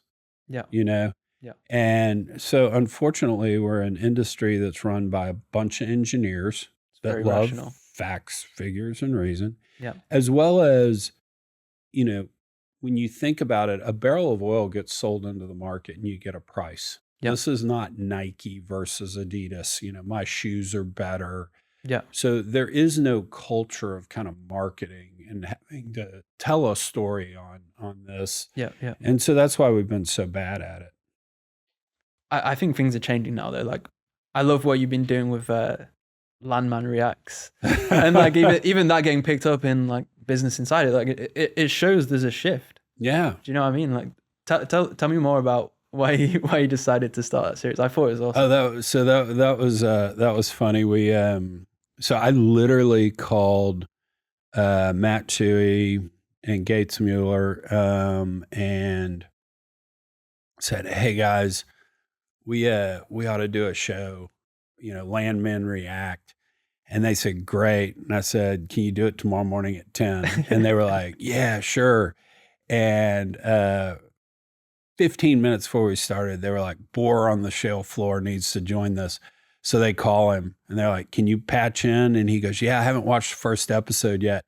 S1: You know? And so unfortunately, we're an industry that's run by a bunch of engineers that love facts, figures, and reason. As well as, you know, when you think about it, a barrel of oil gets sold into the market and you get a price. This is not Nike versus Adidas. You know, my shoes are better. So there is no culture of kind of marketing and having to tell a story on this. And so that's why we've been so bad at it.
S2: I think things are changing now though. Like I love what you've been doing with Landman Reacts and like even that getting picked up in like Business Insider. Like it shows there's a shift. Do you know what I mean? Like tell me more about why you decided to start that series. I thought it was awesome.
S1: That was funny. We so I literally called Matt Toohey and Gates Mueller and said, "Hey guys, we ought to do a show, you know, Landman React." And they said, "Great." And I said, "Can you do it tomorrow morning at 10?" And they were like, "Yeah, sure." And 15 minutes before we started, they were like, Boar on the shale floor needs to join this. So they call him and they're like, can you patch in? And he goes, yeah, I haven't watched the first episode yet.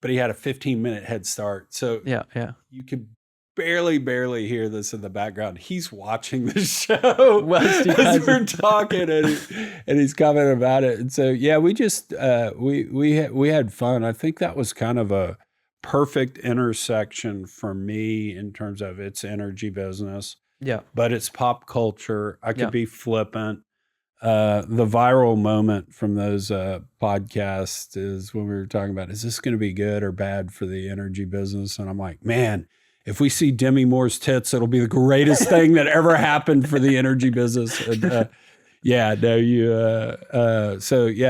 S1: But he had a 15-minute head start. So
S2: yeah.
S1: you could barely hear this in the background. He's watching the show as we're talking, and he's commenting about it. And so, yeah, we just we had fun. I think that was kind of a perfect intersection for me in terms of its energy business.
S2: Yeah,
S1: but it's pop culture. I could be flippant. The viral moment from those podcasts is when we were talking about, is this going to be good or bad for the energy business? And I'm like, man, if we see Demi Moore's tits, it'll be the greatest thing that ever happened for the energy business. And, so yeah,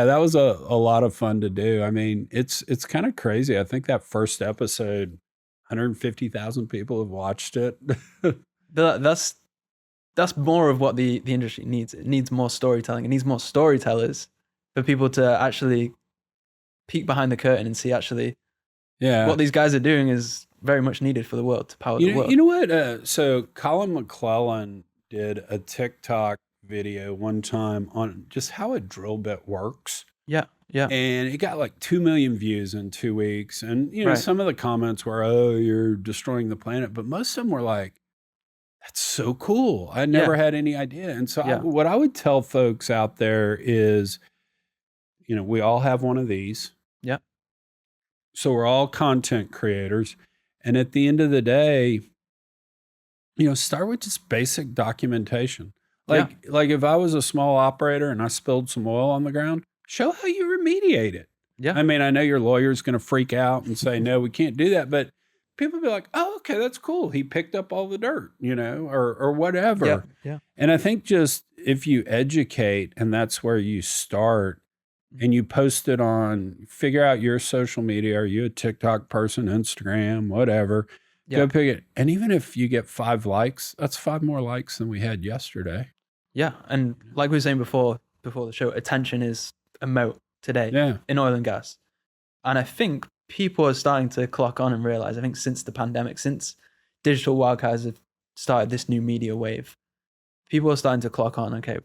S1: that was a lot of fun to do. I mean, it's kind of crazy. I think that first episode, 150,000 people have watched it.
S2: That's more of what the industry needs. It needs more storytelling. It needs more storytellers for people to actually peek behind the curtain and see actually what these guys are doing is very much needed for the world, to power the world.
S1: You know what? So Colin McClellan did a TikTok video one time on just how a drill bit works.
S2: Yeah.
S1: And it got like 2 million views in 2 weeks. And, some of the comments were, oh, you're destroying the planet. But most of them were like, that's so cool. I never had any idea. And so what I would tell folks out there is, we all have one of these.
S2: Yeah.
S1: So we're all content creators. And at the end of the day, start with just basic documentation. Like if I was a small operator and I spilled some oil on the ground, show how you remediate it.
S2: Yeah.
S1: I mean, I know your lawyer's going to freak out and say, no, we can't do that. But people be like, oh, okay, that's cool. He picked up all the dirt, or whatever.
S2: Yeah.
S1: And I think just if you educate and that's where you start and you post it on, figure out your social media. Are you a TikTok person, Instagram, whatever? Go pick it. And even if you get 5 likes, that's 5 more likes than we had yesterday.
S2: Yeah. And like we were saying before the show, attention is a moat today in oil and gas. And I think people are starting to clock on and realize, I think since the pandemic, since Digital Wildcatters have started this new media wave, people are starting to clock on, okay,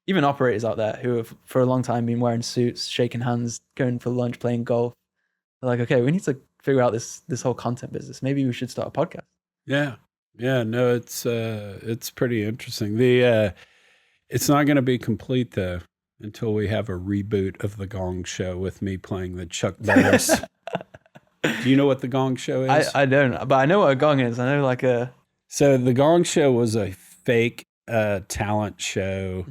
S2: even operators out there who have for a long time been wearing suits, shaking hands, going for lunch, playing golf. They're like, okay, we need to figure out this whole content business. Maybe we should start a podcast.
S1: Yeah. No, it's pretty interesting. It's not going to be complete though until we have a reboot of the Gong Show with me playing the Chuck Yates. Do you know what the Gong Show is?
S2: I don't, but I know what a gong is. I know
S1: So the Gong Show was a fake talent show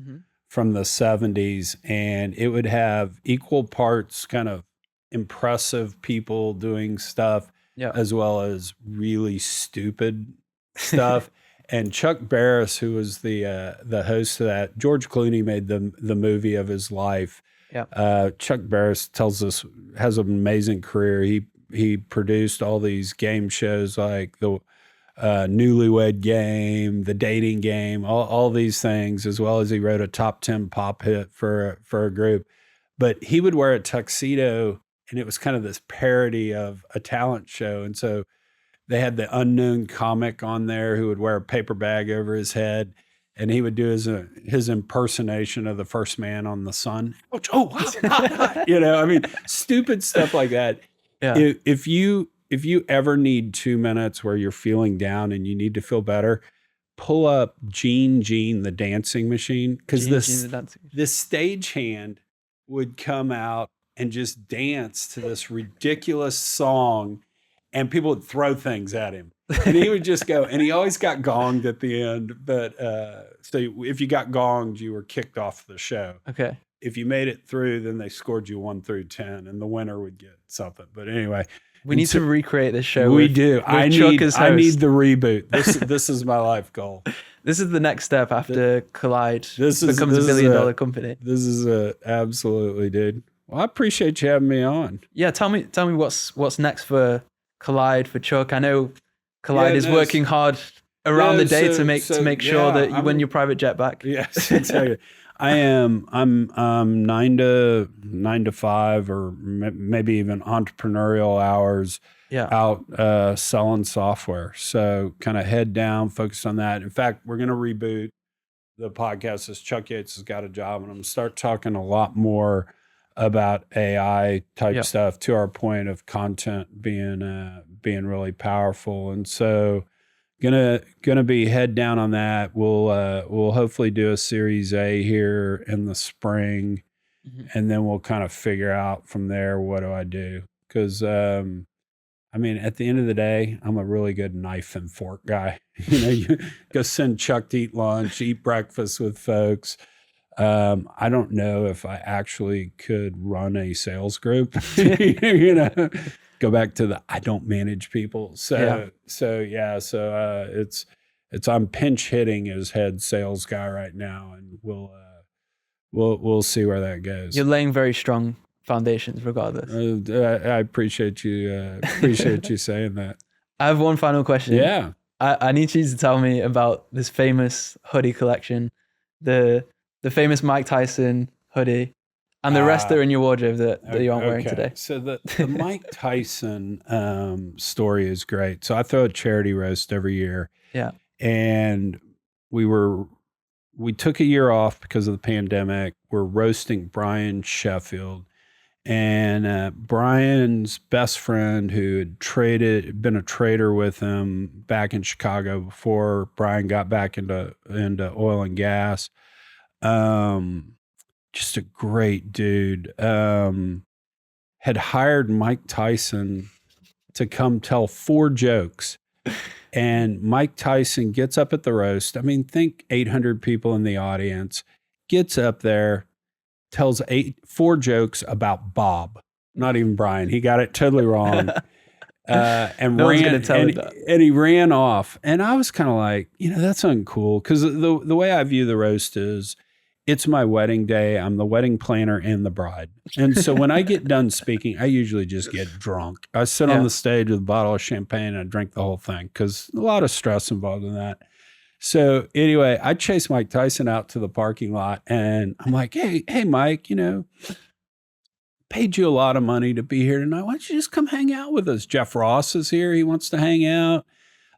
S1: from the 70s, and it would have equal parts kind of impressive people doing stuff as well as really stupid stuff. And Chuck Barris, who was the host of that, George Clooney made the movie of his life. Yeah. Chuck Barris has an amazing career. He produced all these game shows like the Newlywed Game, the Dating Game, all these things, as well as he wrote a top 10 pop hit for a group. But he would wear a tuxedo, and it was kind of this parody of a talent show. And so they had the unknown comic on there who would wear a paper bag over his head, and he would do his impersonation of the first man on the sun. Oh, wow. I mean, stupid stuff like that. Yeah. If you ever need 2 minutes where you're feeling down and you need to feel better, pull up Gene the dancing machine, because this stagehand would come out and just dance to this ridiculous song, and people would throw things at him. And he would just go, and he always got gonged at the end. But so if you got gonged, you were kicked off the show.
S2: Okay.
S1: If you made it through, then they scored you 1 through 10, and the winner would get something. But anyway,
S2: we need to recreate this show.
S1: We do. I need the reboot. This is my life goal.
S2: This is the next step after Collide becomes a $1 billion company.
S1: This is absolutely, dude. Well, I appreciate you having me on.
S2: Yeah, tell me what's next for Collide, for Chuck. I know Collide is working hard around the day to make sure that you win your private jet back.
S1: Yes, exactly. I am. I'm 9 to 5, or maybe even entrepreneurial hours
S2: Yeah.
S1: out selling software. So kind of head down, focus on that. In fact, we're going to reboot the podcast as Chuck Yates has got a job, and I'm going to start talking a lot more about AI type
S2: Yeah.
S1: stuff, to our point of content being really powerful. And so gonna be head down on that. We'll hopefully do a Series A here in the spring,
S2: Mhm.
S1: and then we'll kind of figure out from there, what do I do? Because I mean, at the end of the day, I'm a really good knife and fork guy. You go send Chuck to eat lunch, eat breakfast with folks. I don't know if I actually could run a sales group. Go back to the I don't manage people.
S2: Yeah.
S1: It's I'm pinch hitting as head sales guy right now, and we'll see where that goes.
S2: You're laying very strong foundations regardless.
S1: I appreciate you saying that.
S2: I have one final question.
S1: Yeah.
S2: I need you to tell me about this famous hoodie collection, the famous Mike Tyson hoodie, and the rest that are in your wardrobe that you aren't wearing today.
S1: So the Mike Tyson story is great. So I throw a charity roast every year.
S2: Yeah.
S1: And we took a year off because of the pandemic. We're roasting Brian Sheffield. And Brian's best friend, who had been a trader with him back in Chicago before Brian got back into oil and gas, just a great dude, had hired Mike Tyson to come tell 4 jokes. And Mike Tyson gets up at the roast. I mean, think 800 people in the audience, gets up there, tells 4 jokes about Bob, not even Brian. He got it totally wrong. And
S2: no one's gonna tell it that.
S1: And he ran off. And I was kind of like, that's uncool. Because the way I view the roast is, it's my wedding day. I'm the wedding planner and the bride. And so when I get done speaking, I usually just get drunk. I sit on the stage with a bottle of champagne and I drink the whole thing, because a lot of stress involved in that. So anyway, I chased Mike Tyson out to the parking lot, and I'm like, hey, Mike, paid you a lot of money to be here tonight. Why don't you just come hang out with us? Jeff Ross is here. He wants to hang out.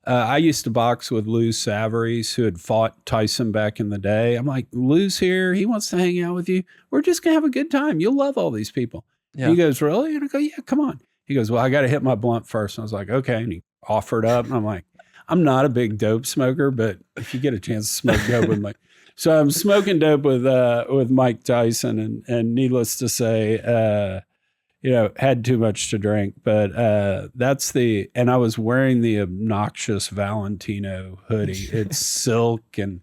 S1: I used to box with Lou Savarese, who had fought Tyson back in the day. I'm like, Lou's here. He wants to hang out with you. We're just going to have a good time. You'll love all these people. Yeah. He goes, really? And I go, yeah, come on. He goes, well, I got to hit my blunt first. And I was like, okay. And he offered up. And I'm like, I'm not a big dope smoker, but if you get a chance to smoke dope with Mike. So I'm smoking dope with Mike Tyson, and needless to say, had too much to drink, but and I was wearing the obnoxious Valentino hoodie. It's silk, and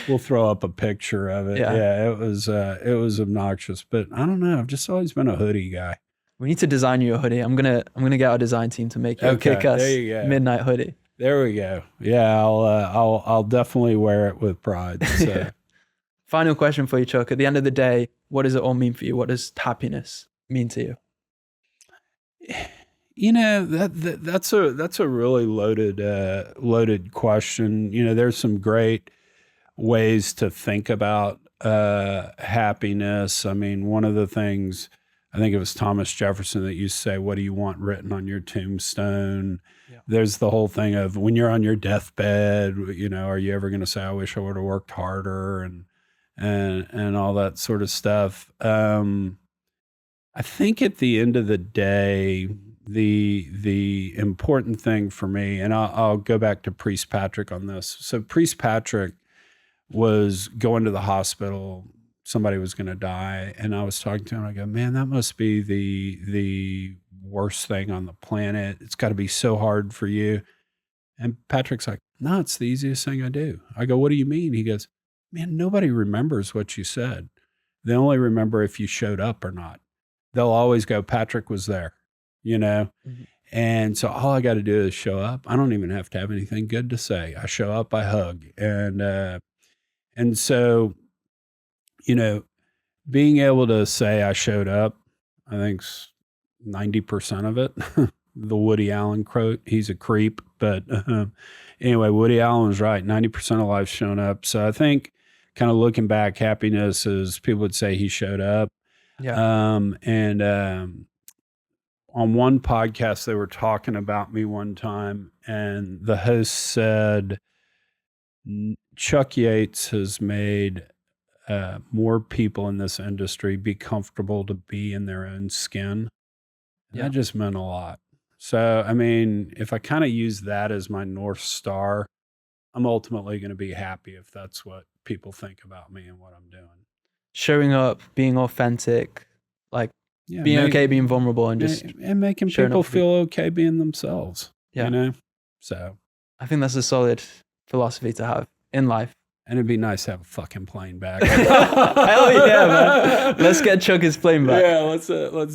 S1: we'll throw up a picture of it. Yeah, it was obnoxious, but I don't know. I've just always been a hoodie guy.
S2: We need to design you a hoodie. I'm gonna get our design team to make you a kick-ass midnight hoodie.
S1: There we go. Yeah, I'll definitely wear it with pride. So.
S2: Final question for you, Chuck. At the end of the day, what does it all mean for you? What does happiness mean to you?
S1: That's a really loaded question. There's some great ways to think about happiness. I mean, one of the things, I think it was Thomas Jefferson that used to say, what do you want written on your tombstone? Yeah. There's the whole thing of, when you're on your deathbed, are you ever going to say, I wish I would have worked harder, and all that sort of stuff. I think at the end of the day, the important thing for me, and I'll go back to Priest Patrick on this. So Priest Patrick was going to the hospital. Somebody was going to die. And I was talking to him. I go, man, that must be the worst thing on the planet. It's got to be so hard for you. And Patrick's like, no, it's the easiest thing I do. I go, what do you mean? He goes, man, nobody remembers what you said. They only remember if you showed up or not. They'll always go, Patrick was there, Mm-hmm. And so all I got to do is show up. I don't even have to have anything good to say. I show up, I hug. And so, being able to say I showed up, I think's 90% of it. The Woody Allen quote, he's a creep. But anyway, Woody Allen was right. 90% of life's shown up. So I think kind of looking back, happiness is people would say he showed up.
S2: Yeah.
S1: On one podcast, they were talking about me one time, and the host said, Chuck Yates has made more people in this industry be comfortable to be in their own skin. And that just meant a lot. So, I mean, if I kind of use that as my North Star, I'm ultimately going to be happy if that's what people think about me and what I'm doing.
S2: Showing up, being authentic, like being okay, being vulnerable, and just
S1: making people feel okay being themselves.
S2: Yeah.
S1: You know? So
S2: I think that's a solid philosophy to have in life.
S1: And it'd be nice to have a fucking plane back.
S2: Hell yeah, man. Let's get Chuck his plane back.
S1: Yeah, let's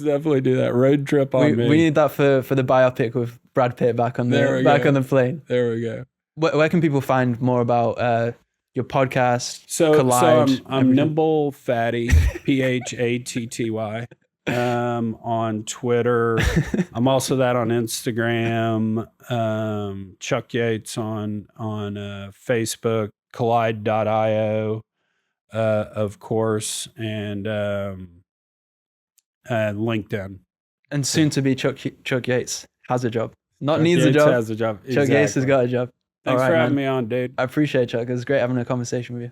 S1: definitely do that. Road trip on me.
S2: We need that for the biopic with Brad Pitt back on the plane.
S1: There we go.
S2: Where can people find more about your podcast?
S1: So
S2: Collide,
S1: I'm Nimble Fatty, PHATTY. On Twitter. I'm also that on Instagram. Chuck Yates on Facebook. Collide.io, of course, and LinkedIn.
S2: And soon to be Chuck Yates has a job.
S1: Chuck
S2: needs
S1: Yates
S2: a job.
S1: has a job.
S2: Chuck Yates has got a job.
S1: Thanks for having me on, dude.
S2: I appreciate it, Chuck. It was great having a conversation with you.